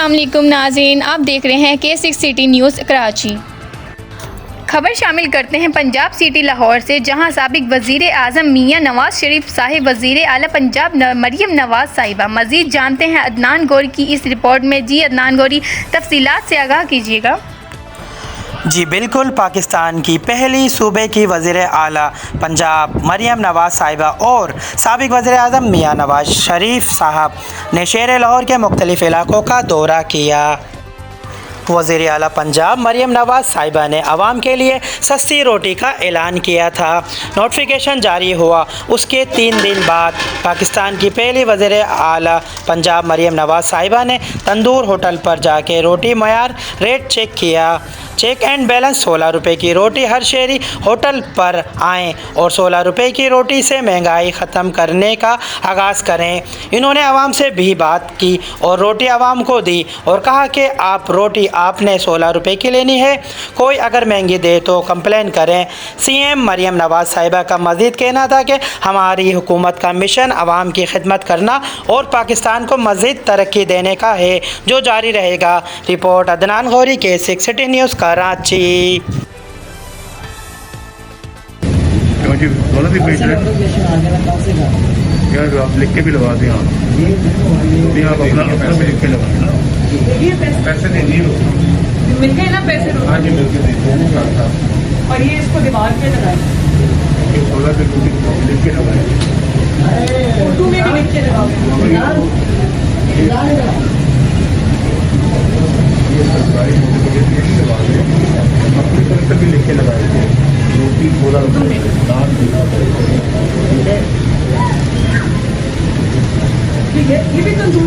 अस्सलाम वालेकुम नाज़रीन, आप देख रहे हैं K6 सिटी न्यूज़ कराची। खबर शामिल करते हैं पंजाब सिटी लाहौर से, जहां साबिक वज़ीर आज़म मियां नवाज शरीफ साहिब, वज़ीर आला पंजाब मरियम नवाज साहिबा। मज़ीद जानते हैं अदनान गौरी की इस रिपोर्ट में। जी अदनान गौरी, तफसीलात से आगाह कीजिएगा। जी बिल्कुल, पाकिस्तान की पहली सूबे की वज़ीर आला पंजाब मरियम नवाज साहिबा और साबिक वज़ीर आज़म मियां नवाज शरीफ साहब ने शहर लाहौर के मुख्तलिफ़ इलाकों का दौरा किया। वज़ीर आला पंजाब मरियम नवाज साहिबा ने आवाम के लिए सस्ती रोटी का ऐलान किया था। नोटिफिकेशन जारी हुआ उसके 3 दिन बाद पाकिस्तान की पहली वज़ीर आला पंजाब मरियम नवाज साहिबा ने तंदूर होटल पर जाके रोटी मयार रेट चेक किया। चेक एंड बैलेंस 16 रुपये की रोटी हर शहरी होटल पर आएँ और 16 रुपये की रोटी से महंगाई ख़त्म करने का आगाज़ करें। इन्होंने आवाम से भी बात की और रोटी आवाम को दी और कहा कि आप रोटी आपने 16 रुपये की लेनी है, कोई अगर महंगी दे तो कंप्लेन करें। सीएम मरियम नवाज साहिबा का मज़ीद कहना था कि हमारी हुकूमत का मिशन आवाम की खिदमत करना और पाकिस्तान को मज़ीद तरक्की देने का है, जो जारी रहेगा। Report Adnan Gauri, K6 city news Karachi. यार आप लिख के भी लगा दें, आप अपना भी लिख के लगा दें। पैसे दे दिए मिलते हैं ना पैसे। हाँ जी, मिलके दे दिए। और ये इसको दीवार पे लगाए, 16 रुपये लिख के लगाए, उर्दू में भी लिख के लगाओ। सरकारी अपनी तरफ से भी लिख के लगाए थे। रोटी 16 रुपये, दाल 16 रुपये। ठीक है, ये भी तंदूर